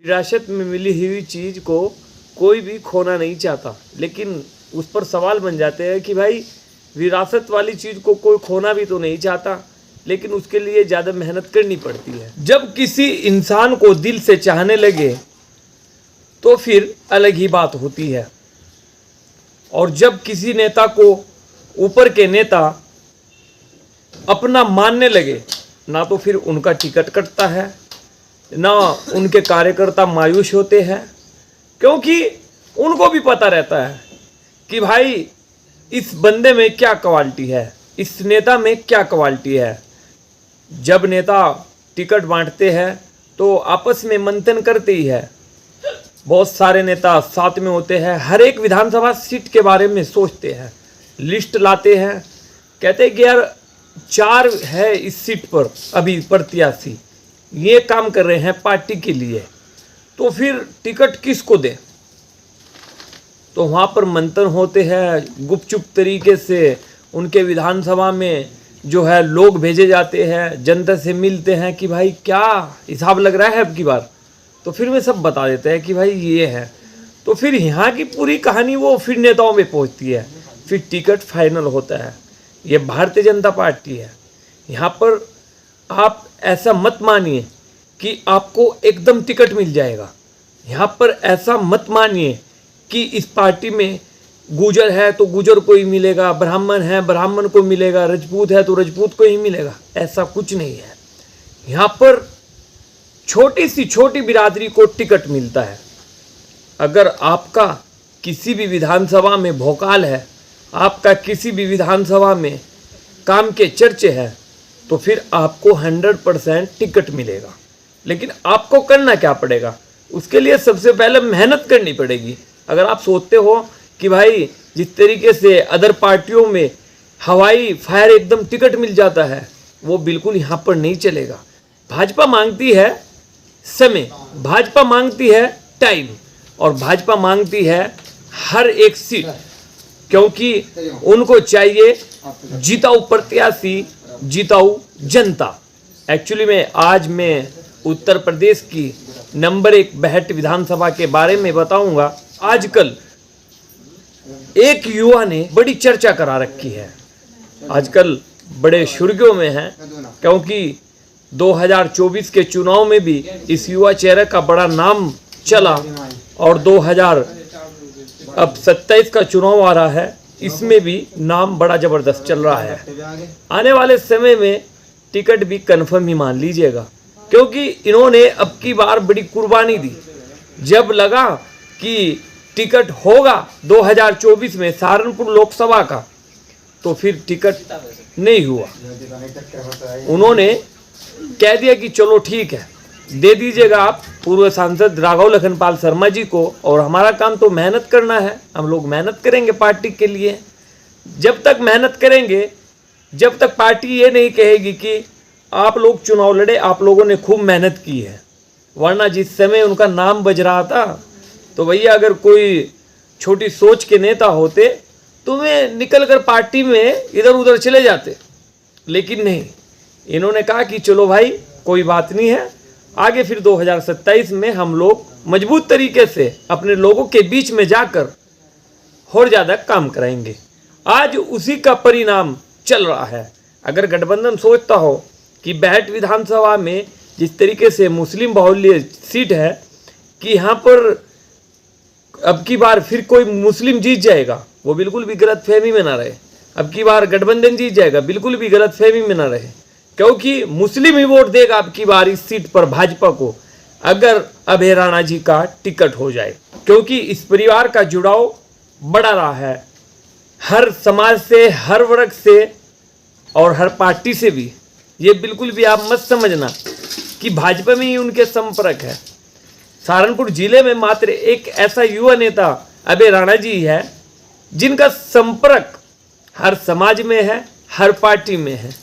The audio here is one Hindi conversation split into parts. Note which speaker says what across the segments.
Speaker 1: विरासत में मिली हुई चीज़ को कोई भी खोना नहीं चाहता, लेकिन उस पर सवाल बन जाते हैं कि भाई विरासत वाली चीज़ को कोई खोना भी तो नहीं चाहता, लेकिन उसके लिए ज़्यादा मेहनत करनी पड़ती है। जब किसी इंसान को दिल से चाहने लगे तो फिर अलग ही बात होती है, और जब किसी नेता को ऊपर के नेता अपना मानने लगे ना तो फिर उनका टिकट कटता है, ना उनके कार्यकर्ता मायूस होते हैं, क्योंकि उनको भी पता रहता है कि भाई इस बंदे में क्या क्वालिटी है, इस नेता में क्या क्वालिटी है। जब नेता टिकट बांटते हैं तो आपस में मंथन करते ही है, बहुत सारे नेता साथ में होते हैं, हर एक विधानसभा सीट के बारे में सोचते हैं, लिस्ट लाते हैं, कहते हैं कि यार 4 है इस सीट पर अभी प्रत्याशी, ये काम कर रहे हैं पार्टी के लिए, तो फिर टिकट किसको दें। तो वहाँ पर मंथन होते हैं, गुपचुप तरीके से उनके विधानसभा में जो है लोग भेजे जाते हैं, जनता से मिलते हैं कि भाई क्या हिसाब लग रहा है अब की बार, तो फिर वे सब बता देते हैं कि भाई ये है। तो फिर यहाँ की पूरी कहानी वो फिर नेताओं में पहुँचती है, फिर टिकट फाइनल होता है। ये भारतीय जनता पार्टी है। यहाँ पर आप ऐसा मत मानिए कि आपको एकदम टिकट मिल जाएगा। यहाँ पर ऐसा मत मानिए कि इस पार्टी में गुजर है तो गुजर को ही मिलेगा, ब्राह्मण है ब्राह्मण को मिलेगा, राजपूत है तो राजपूत को ही मिलेगा, ऐसा कुछ नहीं है। यहाँ पर छोटी सी छोटी बिरादरी को टिकट मिलता है। अगर आपका किसी भी विधानसभा में भोकाल है, आपका किसी भी विधानसभा में काम के चर्चे हैं, तो फिर आपको 100% टिकट मिलेगा। लेकिन आपको करना क्या पड़ेगा, उसके लिए सबसे पहले मेहनत करनी पड़ेगी। अगर आप सोचते हो कि भाई जिस तरीके से अदर पार्टियों में हवाई फायर एकदम टिकट मिल जाता है, वो बिल्कुल यहाँ पर नहीं चलेगा। भाजपा मांगती है समय, भाजपा मांगती है टाइम, और भाजपा मांगती है हर एक सीट, क्योंकि उनको चाहिए जीताऊ प्रत्याशी, जीताऊ जनता। एक्चुअली में आज मैं उत्तर प्रदेश की नंबर 1 बेहट विधानसभा के बारे में बताऊंगा। आजकल एक युवा ने बड़ी चर्चा करा रखी है, आजकल बड़े सुर्खियों में है, क्योंकि 2024 के चुनाव में भी इस युवा चेहरे का बड़ा नाम चला, और 2027 का चुनाव आ रहा है, इसमें भी नाम बड़ा ज़बरदस्त चल रहा है। आने वाले समय में टिकट भी कन्फर्म ही मान लीजिएगा, क्योंकि इन्होंने अब की बार बड़ी कुर्बानी दी। जब लगा कि टिकट होगा 2024 में सहारनपुर लोकसभा का, तो फिर टिकट नहीं हुआ। उन्होंने कह दिया कि चलो ठीक है, दे दीजिएगा आप पूर्व सांसद राघव लखनपाल शर्मा जी को, और हमारा काम तो मेहनत करना है, हम लोग मेहनत करेंगे पार्टी के लिए। जब तक मेहनत करेंगे, जब तक पार्टी ये नहीं कहेगी कि आप लोग चुनाव लड़े, आप लोगों ने खूब मेहनत की है, वरना जिस समय उनका नाम बज रहा था तो भैया अगर कोई छोटी सोच के नेता होते तो वे निकल कर पार्टी में इधर उधर चले जाते, लेकिन नहीं, इन्होंने कहा कि चलो भाई कोई बात नहीं है, आगे फिर 2027 में हम लोग मजबूत तरीके से अपने लोगों के बीच में जाकर और ज़्यादा काम कराएंगे। आज उसी का परिणाम चल रहा है। अगर गठबंधन सोचता हो कि बेहट विधानसभा में जिस तरीके से मुस्लिम बाहुल्य सीट है कि यहाँ पर अब की बार फिर कोई मुस्लिम जीत जाएगा, वो बिल्कुल भी गलतफहमी में ना रहे। अब की बार गठबंधन जीत जाएगा, बिल्कुल भी गलतफहमी में ना रहे, क्योंकि मुस्लिम ही वोट देगा अब की बार इस सीट पर भाजपा को, अगर अभय राणा जी का टिकट हो जाए, क्योंकि इस परिवार का जुड़ाव बड़ा रहा है, हर समाज से, हर वर्ग से और हर पार्टी से भी। ये बिल्कुल भी आप मत समझना कि भाजपा में ही उनके संपर्क है। सहारनपुर जिले में मात्र एक ऐसा युवा नेता अभय राणा जी है जिनका संपर्क हर समाज में है, हर पार्टी में है।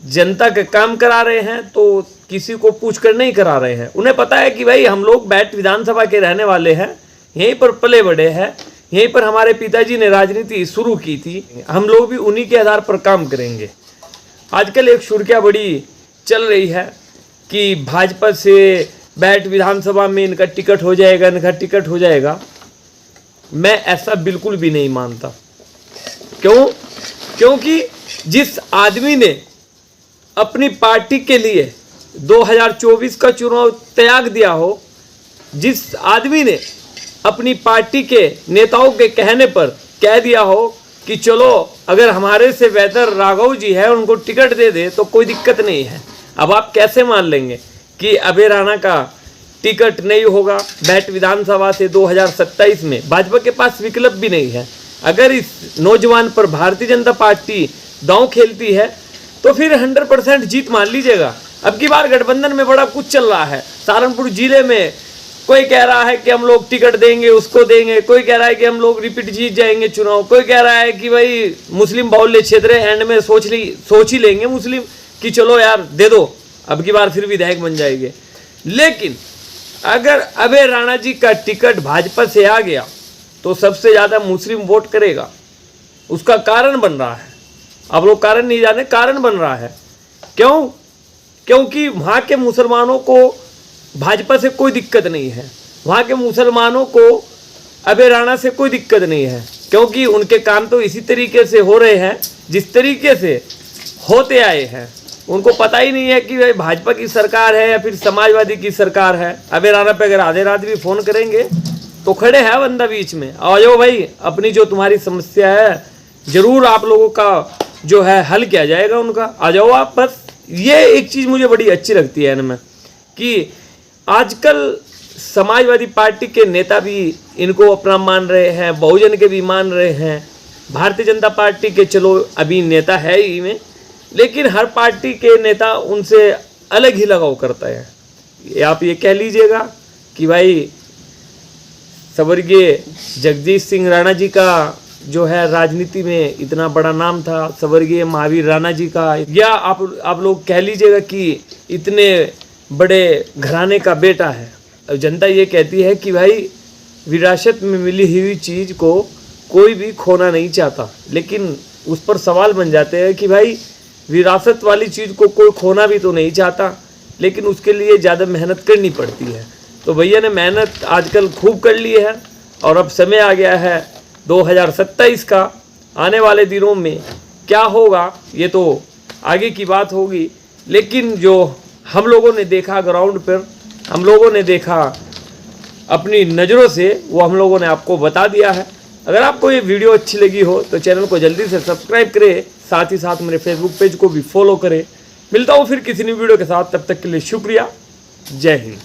Speaker 1: जनता के काम करा रहे हैं तो किसी को पूछ कर नहीं करा रहे हैं। उन्हें पता है कि भाई हम लोग बेहट विधानसभा के रहने वाले हैं, यहीं पर पले बड़े हैं, यहीं पर हमारे पिताजी ने राजनीति शुरू की थी, हम लोग भी उन्हीं के आधार पर काम करेंगे। आजकल एक सुर्खियाँ बड़ी चल रही है कि भाजपा से बैठ विधानसभा में इनका टिकट हो जाएगा, मैं ऐसा बिल्कुल भी नहीं मानता। क्योंकि जिस आदमी ने अपनी पार्टी के लिए 2024 का चुनाव त्याग दिया हो, जिस आदमी ने अपनी पार्टी के नेताओं के कहने पर कह दिया हो कि चलो अगर हमारे से बेहतर राघव जी है उनको टिकट दे दे तो कोई दिक्कत नहीं है, अब आप कैसे मान लेंगे कि अभय राणा का टिकट नहीं होगा बैठ विधानसभा से 2027 में? भाजपा के पास विकल्प भी नहीं है। अगर इस नौजवान पर भारतीय जनता पार्टी दांव खेलती है तो फिर 100% जीत मान लीजिएगा। अब की बार गठबंधन में बड़ा कुछ चल रहा है। सहारनपुर जिले में कोई कह रहा है कि हम लोग टिकट देंगे उसको देंगे, कोई कह रहा है कि हम लोग रिपीट जीत जाएंगे चुनाव, कोई कह रहा है कि भाई मुस्लिम बाहुल्य क्षेत्र है, एंड में सोच ही लेंगे मुस्लिम कि चलो यार दे दो, अब की बार फिर विधायक बन जाएंगे। लेकिन अगर अभय राणा जी का टिकट भाजपा से आ गया तो सबसे ज़्यादा मुस्लिम वोट करेगा। उसका कारण बन रहा है, आप लोग कारण नहीं जाने, कारण बन रहा है। क्योंकि वहाँ के मुसलमानों को भाजपा से कोई दिक्कत नहीं है, वहाँ के मुसलमानों को अभय राणा से कोई दिक्कत नहीं है, क्योंकि उनके काम तो इसी तरीके से हो रहे हैं जिस तरीके से होते आए हैं। उनको पता ही नहीं है कि भाई भाजपा की सरकार है या फिर समाजवादी की सरकार है। अभय राणा पे अगर आधे रात भी फ़ोन करेंगे तो खड़े है बंदा बीच में, आ जाओ भाई, अपनी जो तुम्हारी समस्या है ज़रूर आप लोगों का जो है हल किया जाएगा उनका, आ जाओ आप। बस ये एक चीज़ मुझे बड़ी अच्छी लगती है इनमें कि आजकल समाजवादी पार्टी के नेता भी इनको अपना मान रहे हैं, बहुजन के भी मान रहे हैं, भारतीय जनता पार्टी के चलो अभी नेता है ही में, लेकिन हर पार्टी के नेता उनसे अलग ही लगाव करता है। आप ये कह लीजिएगा कि भाई स्वर्गीय जगदीश सिंह राणा जी का जो है राजनीति में इतना बड़ा नाम था, स्वर्गीय महावीर राणा जी का, या आप लोग कह लीजिएगा कि इतने बड़े घराने का बेटा है। अब जनता ये कहती है कि भाई विरासत में मिली हुई चीज़ को कोई भी खोना नहीं चाहता, लेकिन उस पर सवाल बन जाते हैं कि भाई विरासत वाली चीज़ को कोई खोना भी तो नहीं चाहता, लेकिन उसके लिए ज़्यादा मेहनत करनी पड़ती है। तो भैया ने मेहनत आजकल खूब कर ली है और अब समय आ गया है 2027 का। आने वाले दिनों में क्या होगा ये तो आगे की बात होगी, लेकिन जो हम लोगों ने देखा ग्राउंड पर, हम लोगों ने देखा अपनी नज़रों से, वो हम लोगों ने आपको बता दिया है। अगर आपको ये वीडियो अच्छी लगी हो तो चैनल को जल्दी से सब्सक्राइब करें, साथ ही साथ मेरे फेसबुक पेज को भी फॉलो करें। मिलता हूँ फिर किसी नई वीडियो के साथ, तब तक के लिए शुक्रिया। जय हिंद।